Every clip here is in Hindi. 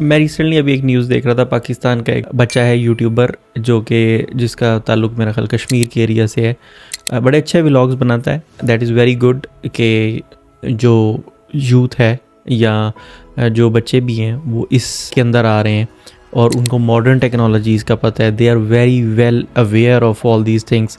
मैं रिसेंटली अभी एक न्यूज़ देख रहा था, पाकिस्तान का एक बच्चा है यूट्यूबर जो कि जिसका ताल्लुक मेरा ख्याल कश्मीर के एरिया से है। बड़े अच्छे व्लॉग्स बनाता है। दैट इज़ वेरी गुड कि जो यूथ है या जो बच्चे भी हैं वो इसके अंदर आ रहे हैं और उनको मॉडर्न टेक्नोलॉजीज़ का पता है। They are very well aware of all these things.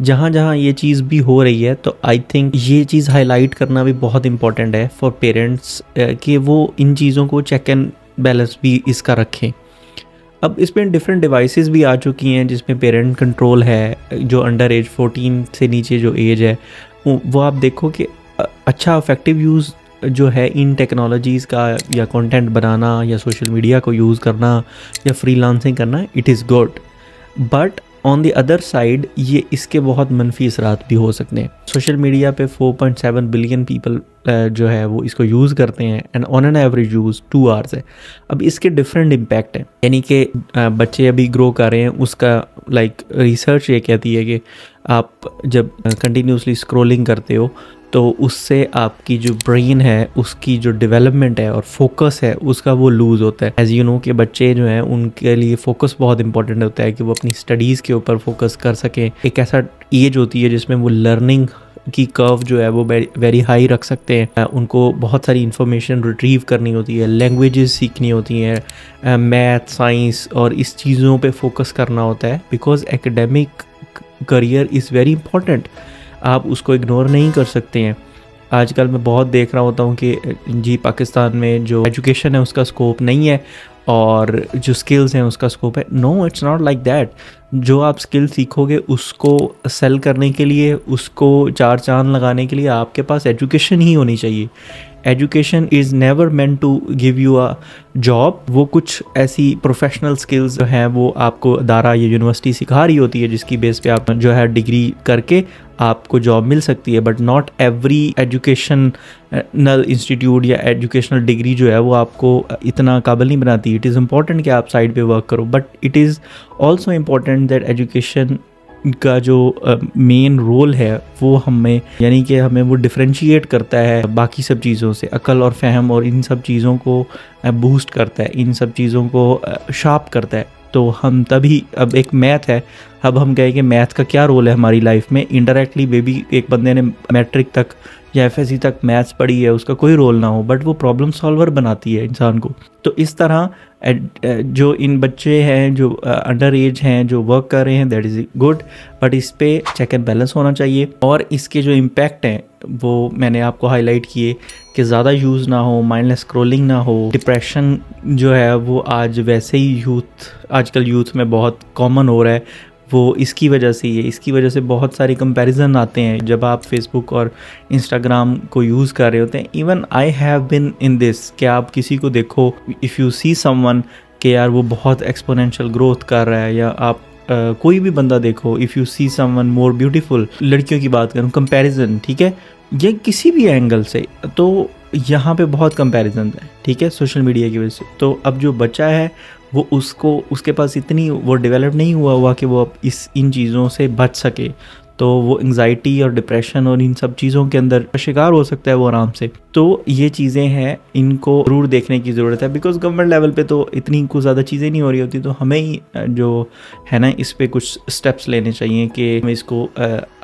जहाँ जहाँ ये चीज़ भी हो रही है तो आई थिंक ये चीज़ हाईलाइट करना भी बहुत इंपॉर्टेंट है फॉर पेरेंट्स कि वो इन चीज़ों को चेक एंड बैलेंस भी इसका रखें। अब इसमें डिफरेंट डिवाइसेस भी आ चुकी हैं जिसमें पेरेंट कंट्रोल है। जो अंडर एज 14 से नीचे जो एज है वो आप देखो कि अच्छा इफेक्टिव यूज़ जो है इन टेक्नोलॉजीज़ का, या कंटेंट बनाना, या सोशल मीडिया को यूज़ करना, या फ्रीलांसिंग करना, it is good. But on the other side ये इसके बहुत मनफी असरात भी हो सकते हैं। सोशल मीडिया पे 4.7 बिलियन पीपल जो है वो इसको यूज़ करते हैं and on an average use 2 hours है। अब इसके डिफरेंट इम्पैक्ट हैं, यानी कि बच्चे अभी ग्रो कर रहे हैं, उसका रिसर्च ये कहती है कि आप जब कंटिन्यूसली स्क्रॉलिंग करते हो तो उससे आपकी जो ब्रेन है उसकी जो डेवलपमेंट है और फोकस है उसका वो लूज़ होता है। एज़ यू नो कि बच्चे जो हैं उनके लिए फ़ोकस बहुत इंपॉर्टेंट होता है कि वो अपनी स्टडीज़ के ऊपर फोकस कर सकें। एक ऐसा एज होती है जिसमें वो लर्निंग की कर्व जो है वो वेरी हाई रख सकते हैं। उनको बहुत सारी इन्फॉर्मेशन रिट्रीव करनी होती है, लैंग्वेजेस सीखनी होती हैं, मैथ, साइंस और इस चीज़ों पे फोकस करना होता है। Because academic career is very important, आप उसको इग्नोर नहीं कर सकते हैं। आजकल मैं बहुत देख रहा होता हूँ कि जी पाकिस्तान में जो एजुकेशन है उसका स्कोप नहीं है और जो स्किल्स हैं उसका स्कोप है। No, it's not like that. जो आप स्किल सीखोगे उसको सेल करने के लिए, उसको चार चांद लगाने के लिए आपके पास एजुकेशन ही होनी चाहिए। Education is never meant to give you a job. वो कुछ ऐसी प्रोफेशनल स्किल्स जो हैं वो आपको अदारा या यूनिवर्सिटी सिखा रही होती है जिसकी बेस पे आप जो है डिग्री करके आपको जॉब मिल सकती है। But not every educational institute या एजुकेशनल डिग्री जो है वो आपको इतना काबिल नहीं बनाती। इट इज़ इम्पॉर्टेंट कि आप साइड पे वर्क करो, but it is also important that education का जो मेन रोल है वो हमें, यानी कि हमें वो डिफरेंशिएट करता है बाकी सब चीज़ों से। अकल और फहम और इन सब चीज़ों को बूस्ट करता है, इन सब चीज़ों को शार्प करता है। तो हम तभी, अब एक मैथ है, अब हम कहें कि मैथ का क्या रोल है हमारी लाइफ में। इनडायरेक्टली बेबी एक बंदे ने मैट्रिक तक या एफएससी तक मैथ्स पढ़ी है, उसका कोई रोल ना हो, बट वो प्रॉब्लम सॉल्वर बनाती है इंसान को। तो इस तरह जो इन बच्चे हैं जो अंडर एज हैं जो वर्क कर रहे हैं, दैट इज़ गुड, बट इस पे चेक एंड बैलेंस होना चाहिए। और इसके जो इम्पैक्ट हैं वो मैंने आपको हाईलाइट किए कि ज़्यादा यूज़ ना हो, माइंडलेस स्क्रॉलिंग ना हो। डिप्रेशन जो है वो आज वैसे ही आजकल यूथ में बहुत कॉमन हो रहा है, वो इसकी वजह से ही है। इसकी वजह से बहुत सारे कंपैरिजन आते हैं जब आप फेसबुक और इंस्टाग्राम को यूज़ कर रहे होते हैं। Even I have been in this कि आप किसी को देखो, इफ़ यू सी समवन कि यार वो बहुत एक्सपोनेंशियल ग्रोथ कर रहा है, या आप कोई भी बंदा देखो, if you see someone more beautiful, लड़कियों की बात करूँ, कंपैरिजन, ठीक है, ये किसी भी एंगल से, तो यहाँ पे बहुत कंपैरिजन है, ठीक है, सोशल मीडिया की वजह से। तो अब जो बच्चा है वो उसके पास इतनी वो डेवलप नहीं हुआ कि वो अब इन चीज़ों से बच सके, तो वो एंग्जाइटी और डिप्रेशन और इन सब चीज़ों के अंदर शिकार हो सकता है वो आराम से। तो ये चीज़ें हैं, इनको ज़रूर देखने की ज़रूरत है। बिकॉज गवर्नमेंट लेवल पे तो इतनी कुछ ज़्यादा चीज़ें नहीं हो रही होती, तो हमें ही जो है ना इस पे कुछ स्टेप्स लेने चाहिए कि हम इसको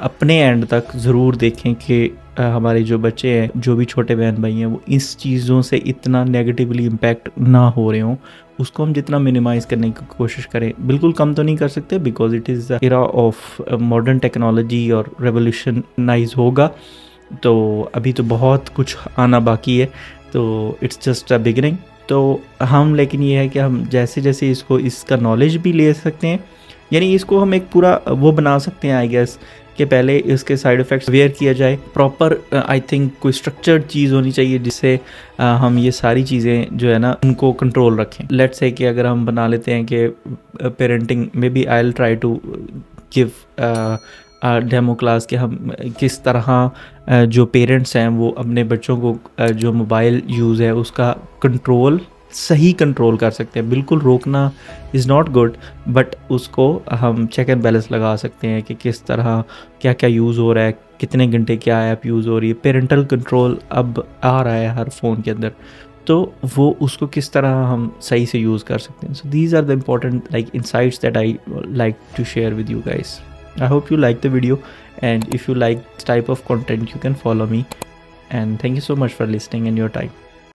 अपने एंड तक ज़रूर देखें कि हमारे जो बच्चे हैं, जो भी छोटे बहन भाई हैं, वो इस चीज़ों से इतना नेगेटिवली इम्पैक्ट ना हो रहे हों। उसको हम जितना मिनिमाइज़ करने की कोशिश करें, बिल्कुल कम तो नहीं कर सकते because it is the era of modern technology और रेवोल्यूशनाइज होगा, तो अभी तो बहुत कुछ आना बाकी है, तो इट्स जस्ट अ बिगिनिंग। तो हम, लेकिन ये है कि हम जैसे जैसे इसका नॉलेज भी ले सकते हैं, यानी इसको हम एक पूरा वो बना सकते हैं आई गेस कि पहले इसके साइड इफ़ेक्ट्स अवेयर किया जाए। प्रॉपर आई थिंक कोई स्ट्रक्चर्ड चीज़ होनी चाहिए जिससे हम ये सारी चीज़ें जो है ना उनको कंट्रोल रखें। लेट्स से कि अगर हम बना लेते हैं कि parenting maybe I will try to give demo class कि हम किस तरह जो पेरेंट्स हैं वो अपने बच्चों को जो मोबाइल यूज़ है उसका सही कंट्रोल कर सकते हैं। बिल्कुल रोकना इज़ नॉट गुड, बट उसको हम चेक एंड बैलेंस लगा सकते हैं कि किस तरह क्या क्या यूज़ हो रहा है, कितने घंटे क्या ऐप यूज़ हो रही है। पेरेंटल कंट्रोल अब आ रहा है हर फ़ोन के अंदर, तो वो उसको किस तरह हम सही से यूज़ कर सकते हैं. So these are the important like insights that I like to share with you guys. I hope you like the video, and if you like this type of content you can follow me, and thank you so much for listening and your time.